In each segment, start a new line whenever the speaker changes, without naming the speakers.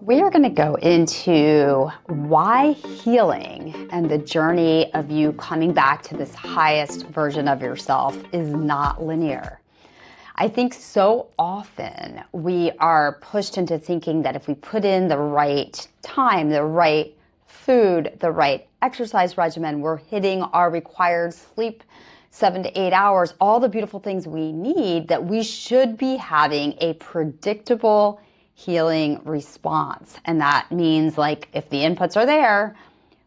We are going to go into why healing and the journey of you coming back to this highest version of yourself is not linear. I think so often we are pushed into thinking that if we put in the right time, the right food, the right exercise regimen, we're hitting our required sleep 7 to 8 hours, all the beautiful things we need, that we should be having a predictable healing response. And that means, like, if the inputs are there,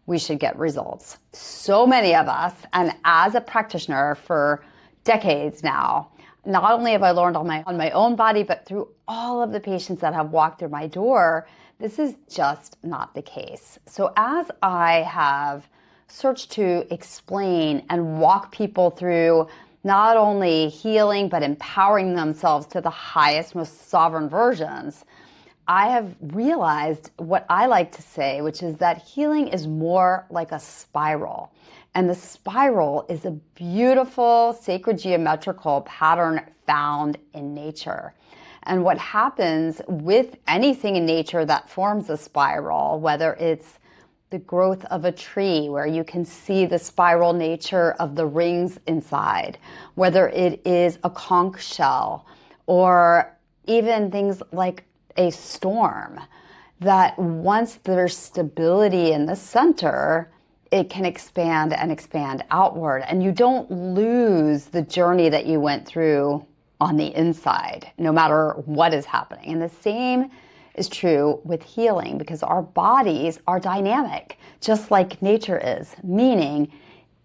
we should get results. So many of us, and as a practitioner for decades now, not only have I learned on my own body, but through all of the patients that have walked through my door, this is just not the case. So as I have searched to explain and walk people through not only healing, but empowering themselves to the highest, most sovereign versions, I have realized what I like to say, which is that healing is more like a spiral. And the spiral is a beautiful sacred geometrical pattern found in nature. And what happens with anything in nature that forms a spiral, whether it's the growth of a tree where you can see the spiral nature of the rings inside, whether it is a conch shell, or even things like a storm, that once there's stability in the center, it can expand and expand outward. And you don't lose the journey that you went through on the inside, no matter what is happening. And the same is true with healing, because our bodies are dynamic, just like nature is, meaning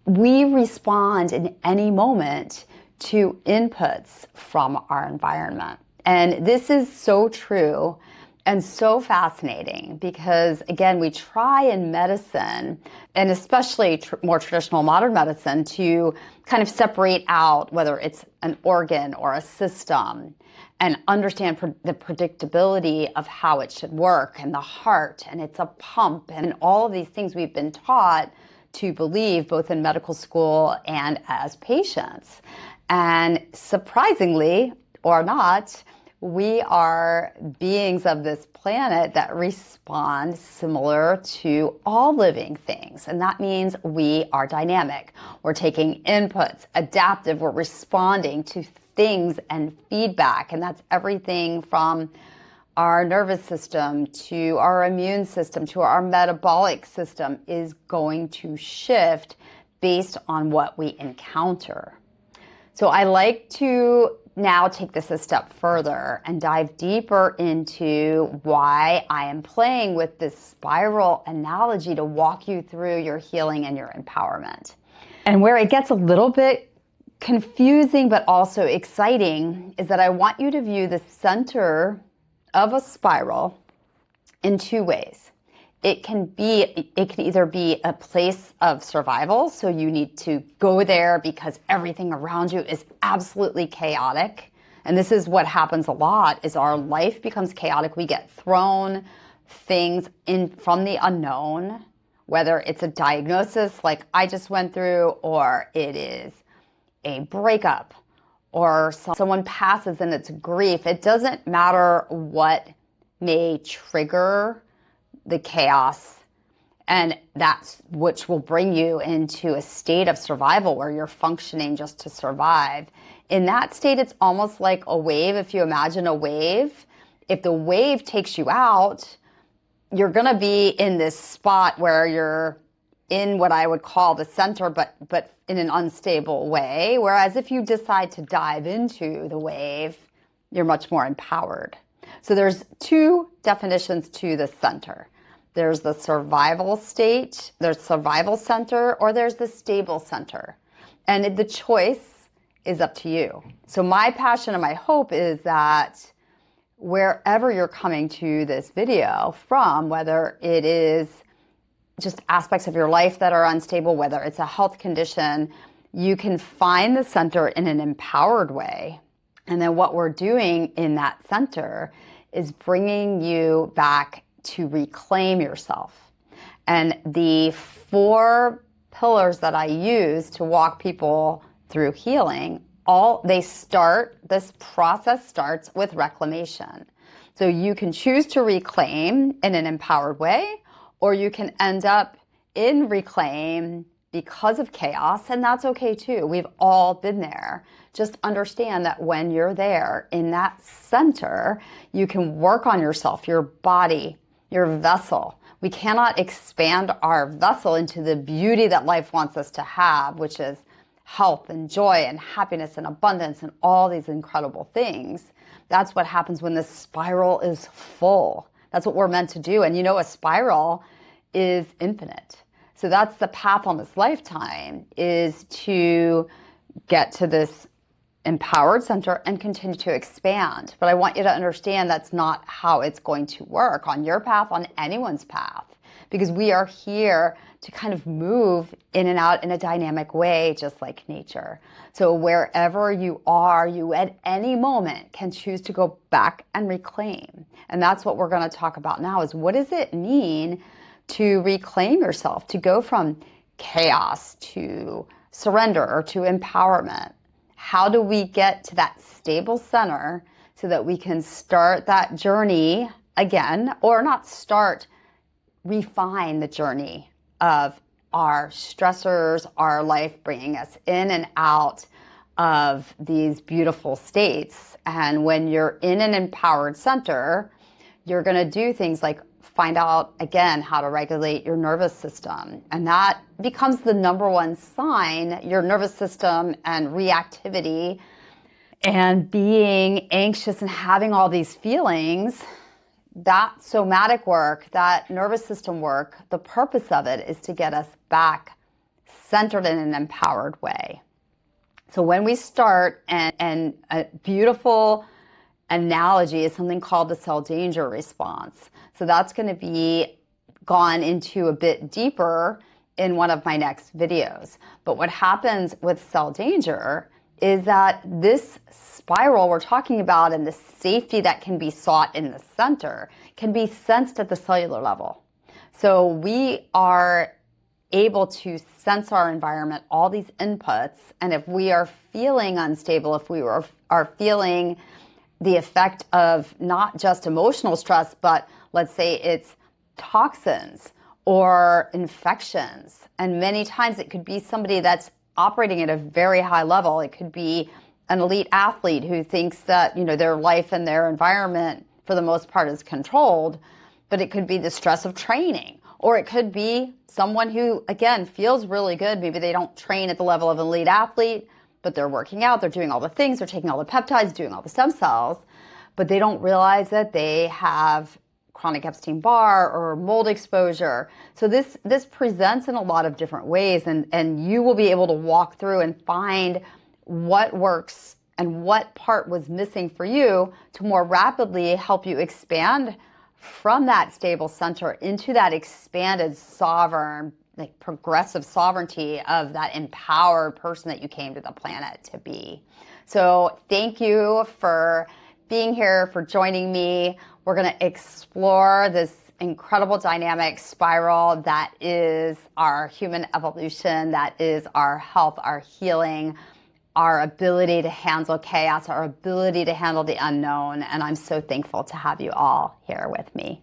we respond in any moment to inputs from our environment. And this is so true and so fascinating because, again, we try in medicine, and especially more traditional modern medicine, to kind of separate out whether it's an organ or a system and understand the predictability of how it should work, and the heart, and it's a pump, and all of these things we've been taught to believe both in medical school and as patients. And surprisingly, or not, we are beings of this planet that respond similar to all living things. And that means we are dynamic. We're taking inputs, adaptive, we're responding to things and feedback. And that's everything from our nervous system to our immune system to our metabolic system is going to shift based on what we encounter. So I like to now take this a step further and dive deeper into why I am playing with this spiral analogy to walk you through your healing and your empowerment. And where it gets a little bit confusing but also exciting is that I want you to view the center of a spiral in two ways. It can either be a place of survival, so you need to go there because everything around you is absolutely chaotic. And this is what happens a lot, is our life becomes chaotic. We get thrown things in from the unknown, whether it's a diagnosis like I just went through, or it is a breakup, or someone passes and it's grief. It doesn't matter what may trigger the chaos, and that's which will bring you into a state of survival where you're functioning just to survive. In that state, it's almost like a wave. If you imagine a wave, if the wave takes you out, you're going to be in this spot where you're in what I would call the center, but in an unstable way. Whereas if you decide to dive into the wave, you're much more empowered. So there's two definitions to the center. There's the survival state, there's survival center, or there's the stable center. And the choice is up to you. So my passion and my hope is that wherever you're coming to this video from, whether it is just aspects of your life that are unstable, whether it's a health condition, you can find the center in an empowered way. And then what we're doing in that center is bringing you back to reclaim yourself. And the 4 pillars that I use to walk people through healing, this process starts with reclamation. So you can choose to reclaim in an empowered way, or you can end up in reclaim because of chaos, and that's okay too. We've all been there. Just understand that when you're there in that center, you can work on yourself, your body, your vessel. We cannot expand our vessel into the beauty that life wants us to have, which is health and joy and happiness and abundance and all these incredible things. That's what happens when the spiral is full. That's what we're meant to do. And you know, a spiral is infinite. So that's the path on this lifetime, is to get to this empowered center and continue to expand. But I want you to understand that's not how it's going to work on your path, on anyone's path, because we are here to kind of move in and out in a dynamic way, just like nature. So wherever you are, you at any moment can choose to go back and reclaim. And that's what we're going to talk about now, is what does it mean to reclaim yourself, to go from chaos to surrender or to empowerment? How do we get to that stable center so that we can start that journey again, or not start, refine the journey of our stressors, our life, bringing us in and out of these beautiful states. And when you're in an empowered center, you're going to do things like find out, again, how to regulate your nervous system. And that becomes the number one sign, your nervous system and reactivity and being anxious and having all these feelings. That somatic work, that nervous system work, the purpose of it is to get us back centered in an empowered way. So when we start, and a beautiful analogy is something called the cell danger response. So that's going to be gone into a bit deeper in one of my next videos. But what happens with cell danger is that this spiral we're talking about and the safety that can be sought in the center can be sensed at the cellular level. So we are able to sense our environment, all these inputs, and if we are feeling unstable, if we are feeling the effect of not just emotional stress, but let's say it's toxins or infections. And many times it could be somebody that's operating at a very high level. It could be an elite athlete who thinks that, you know, their life and their environment for the most part is controlled, but it could be the stress of training. Or it could be someone who, again, feels really good. Maybe they don't train at the level of an elite athlete, but they're working out, they're doing all the things, they're taking all the peptides, doing all the stem cells, but they don't realize that they have chronic Epstein-Barr or mold exposure. So this presents in a lot of different ways, and you will be able to walk through and find what works and what part was missing for you to more rapidly help you expand from that stable center into that expanded sovereign, like progressive sovereignty of that empowered person that you came to the planet to be. So thank you for being here, for joining me. We're going to explore this incredible dynamic spiral that is our human evolution, that is our health, our healing, our ability to handle chaos, our ability to handle the unknown. And I'm so thankful to have you all here with me.